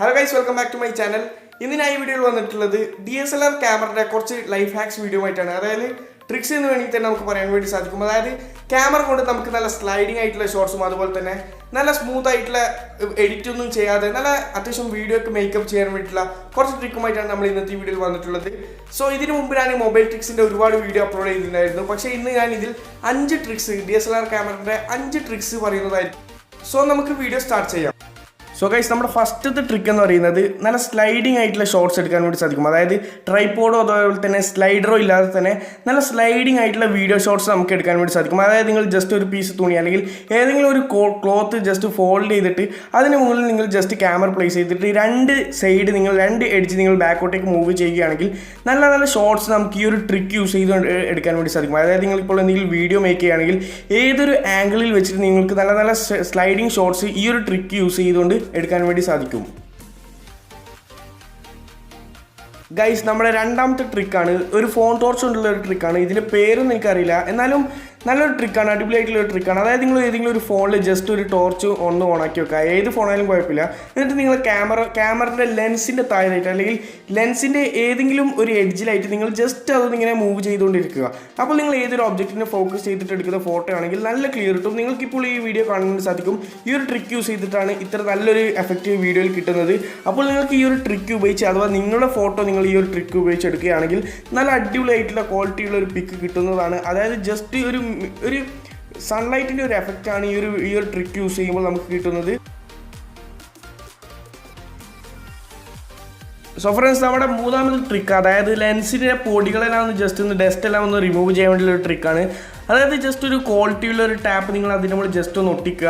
Hello guys, welcome back to my channel. In this video, we will DSLR camera life hacks video. Tricks in the camera sliding shots, smooth edit video makeup trick so this mobile tricks in video upload tricks DSLR camera tricks so video start. So guys, our first trick is sliding shots. Tripod or slider sliding video shots. Just a piece of cloth just fold it. Just camera place it. Side edge backward move shots trick use video make angle sliding shots trick use എടുക്കാൻ വേണ്ടി സാധിക്കും. Guys, നമ്മുടെ രണ്ടാമത്തെ ട്രിക്കാണ് ഒരു phone torch കൊണ്ടുള്ള ഒരു ട്രിക്കാണ്. ഇതിൻ്റെ പേരൊന്നും എനിക്കറിയില്ല, എന്നാലും നല്ലൊരു ട്രിക്കാണ്, അടിപൊളിയായിട്ടുള്ള ട്രിക്കാണ്. അതായത് നിങ്ങൾ ഏതെങ്കിലും ഒരു ഫോണിൽ ജസ്റ്റ് ഒരു ടോർച്ച് ഒന്ന് ഓണാക്കി വെക്കുക, ഏത് ഫോണായാലും കുഴപ്പമില്ല. എന്നിട്ട് നിങ്ങൾ ക്യാമറയുടെ ലെൻസിൻ്റെ താഴെയായിട്ട് അല്ലെങ്കിൽ ലെൻസിൻ്റെ ഏതെങ്കിലും ഒരു എഡ്ജിലായിട്ട് നിങ്ങൾ ജസ്റ്റ് അതൊന്നിങ്ങനെ മൂവ് ചെയ്തുകൊണ്ടിരിക്കുക. അപ്പോൾ നിങ്ങൾ ഏതൊരു ഒബ്ജക്റ്റിനെ ഫോക്കസ് ചെയ്തിട്ട് എടുക്കുന്ന ഫോട്ടോ ആണെങ്കിൽ നല്ല ക്ലിയർ കിട്ടും. നിങ്ങൾക്കിപ്പോൾ ഈ വീഡിയോ കാണാൻ സാധിക്കും. ഈ ഒരു ട്രിക്ക് യൂസ് ചെയ്തിട്ടാണ് ഇത്ര നല്ലൊരു എഫക്റ്റീവ് വീഡിയോയിൽ കിട്ടുന്നത്. അപ്പോൾ നിങ്ങൾക്ക് ഈ ഒരു ട്രിക്ക് ഉപയോഗിച്ച് അഥവാ നിങ്ങളുടെ ഫോട്ടോ നിങ്ങൾ ഈ ഒരു ട്രിക്ക് ഉപയോഗിച്ച് എടുക്കുകയാണെങ്കിൽ നല്ല അടിപൊളിയായിട്ടുള്ള ക്വാളിറ്റിയുള്ള ഒരു പിക്ക് കിട്ടുന്നതാണ്. അതായത് ജസ്റ്റ് ഒരു സൺലൈറ്റിൻ്റെ ഒരു എഫക്റ്റാണ് ഈ ഒരു ട്രിക്ക് യൂസ് ചെയ്യുമ്പോൾ നമുക്ക് കിട്ടുന്നത്. സോ ഫ്രണ്ട്സ്, നമ്മുടെ മൂന്നാമത്തെ ട്രിക്ക് അതായത് ലെൻസിൻ്റെ പൊടികളെല്ലാം ജസ്റ്റ് ഡസ്റ്റ് എല്ലാം ഒന്ന് റിമൂവ് ചെയ്യാൻ വേണ്ടിയുള്ള ഒരു ട്രിക്കാണ്. അതായത് ജസ്റ്റ് ഒരു ക്വാളിറ്റിയുള്ള ഒരു ടാപ്പ് നിങ്ങൾ അതിൻ്റെ മുകളിൽ ജസ്റ്റ് ഒന്ന് ഒട്ടിക്കുക.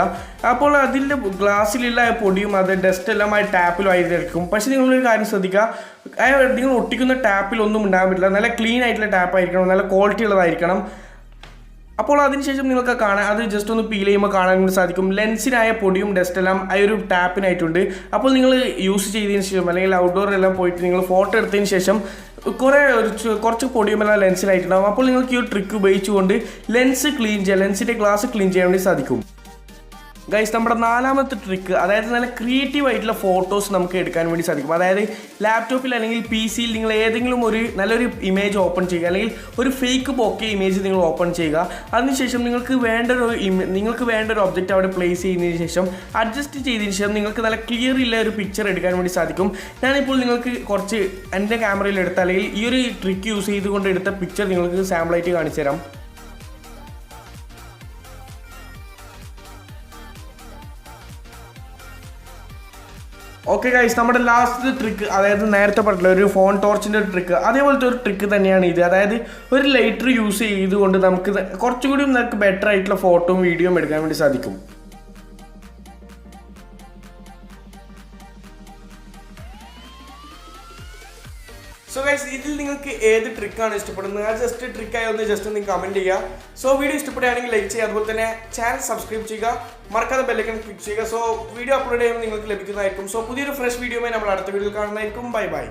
അപ്പോൾ അതിൻ്റെ ഗ്ലാസ്സിലുള്ള പൊടിയും അത് ഡസ്റ്റ് എല്ലാം ആ ടാപ്പിലായിരിക്കും. പക്ഷേ നിങ്ങളൊരു കാര്യം ശ്രദ്ധിക്കുക, നിങ്ങൾ ഒട്ടിക്കുന്ന ടാപ്പിൽ ഒന്നും ഉണ്ടാകാൻ പറ്റില്ല. നല്ല ക്ലീൻ ആയിട്ടുള്ള ടാപ്പായിരിക്കണം, നല്ല ക്വാളിറ്റി ഉള്ളതായിരിക്കണം. അപ്പോൾ അതിനുശേഷം നിങ്ങൾക്ക് കാണാൻ അത് ജസ്റ്റ് ഒന്ന് പീൽ ചെയ്യുമ്പോൾ കാണാൻ വേണ്ടി സാധിക്കും ലെൻസിനായ പൊടിയും ഡസ്റ്റെല്ലാം ആ ഒരു ടാപ്പിനായിട്ടുണ്ട്. അപ്പോൾ നിങ്ങൾ യൂസ് ചെയ്തതിന് ശേഷം അല്ലെങ്കിൽ ഔട്ട്ഡോറിലെല്ലാം പോയിട്ട് നിങ്ങൾ ഫോട്ടോ എടുത്തതിന് ശേഷം കുറച്ച് പൊടിയുമെല്ലാം ലെൻസിലായിട്ടുണ്ടാകും. അപ്പോൾ നിങ്ങൾക്ക് ഈ ഒരു ട്രിക്ക് ഉപയോഗിച്ചുകൊണ്ട് ലെൻസിൻ്റെ ഗ്ലാസ് ക്ലീൻ ചെയ്യാൻ വേണ്ടി സാധിക്കും. ഗൈസ്, നമ്മുടെ നാലാമത്തെ ട്രിക്ക് അതായത് നല്ല ക്രിയേറ്റീവ് ആയിട്ടുള്ള ഫോട്ടോസ് നമുക്ക് എടുക്കാൻ വേണ്ടി സാധിക്കും. അതായത് ലാപ്ടോപ്പിൽ അല്ലെങ്കിൽ PC യിൽ നിങ്ങൾ ഏതെങ്കിലും നല്ലൊരു ഇമേജ് ഓപ്പൺ ചെയ്യുക, അല്ലെങ്കിൽ ഒരു ഫേക്ക് ബോക്കെ ഇമേജ് നിങ്ങൾ ഓപ്പൺ ചെയ്യുക. അതിനുശേഷം നിങ്ങൾക്ക് വേണ്ട ഒരു ഒബ്ജക്റ്റ് അവിടെ പ്ലേസ് ചെയ്യുന്നതിന് ശേഷം അഡ്ജസ്റ്റ് ചെയ്തതിന് ശേഷം നിങ്ങൾക്ക് നല്ല ക്ലിയർ ഉള്ള ഒരു പിക്ചർ എടുക്കാൻ വേണ്ടി സാധിക്കും. ഞാനിപ്പോൾ നിങ്ങൾക്ക് കുറച്ച് എൻ്റെ ക്യാമറയിൽ എടുത്ത അല്ലെങ്കിൽ ഈ ഒരു ട്രിക്ക് യൂസ് ചെയ്തുകൊണ്ട് എടുത്ത പിക്ചർ നിങ്ങൾക്ക് സാമ്പിളായിട്ട് കാണിച്ചു തരാം. ഓക്കെ ഗൈസ്, നമ്മുടെ ലാസ്റ്റ് ട്രിക്ക് അതായത് നേരത്തെ പറഞ്ഞില്ല ഒരു ഫോൺ ടോർച്ചിൻ്റെ ഒരു ട്രിക്ക്, അതേപോലത്തെ ഒരു ട്രിക്ക് തന്നെയാണ് ഇത്. അതായത് ഒരു ലൈറ്റർ യൂസ് ചെയ്തുകൊണ്ട് നമുക്ക് കുറച്ചുകൂടി നമുക്ക് ബെറ്റർ ആയിട്ടുള്ള ഫോട്ടോയും വീഡിയോയും എടുക്കാൻ വേണ്ടി സാധിക്കും. സോ ഗൈസ്, ഇതിൽ നിങ്ങൾക്ക് ഏത് ട്രിക്കാണ് ഇഷ്ടപ്പെടുന്നത് ആ ജസ്റ്റ് ട്രിക്കായി ജസ്റ്റ് ഒന്ന് കമൻറ്റ് ചെയ്യുക. സോ വീഡിയോ ഇഷ്ടപ്പെടുകയാണെങ്കിൽ ലൈക്ക് ചെയ്യുക, അതുപോലെ തന്നെ ചാനൽ സബ്സ്ക്രൈബ് ചെയ്യുക, മറക്കാതെ ബെല്ലൈക്കൺ ക്ലിക്ക് ചെയ്യുക. സോ വീഡിയോ അപ്ലോഡ് ചെയ്യുമ്പോൾ നിങ്ങൾക്ക് ലഭിക്കുന്നതായിരിക്കും. സോ പുതിയൊരു ഫ്രഷ് വീഡിയോയുമായി നമ്മൾ അടുത്ത വീഡിയോയിൽ കാണുന്നതായിരിക്കും. Bye bye.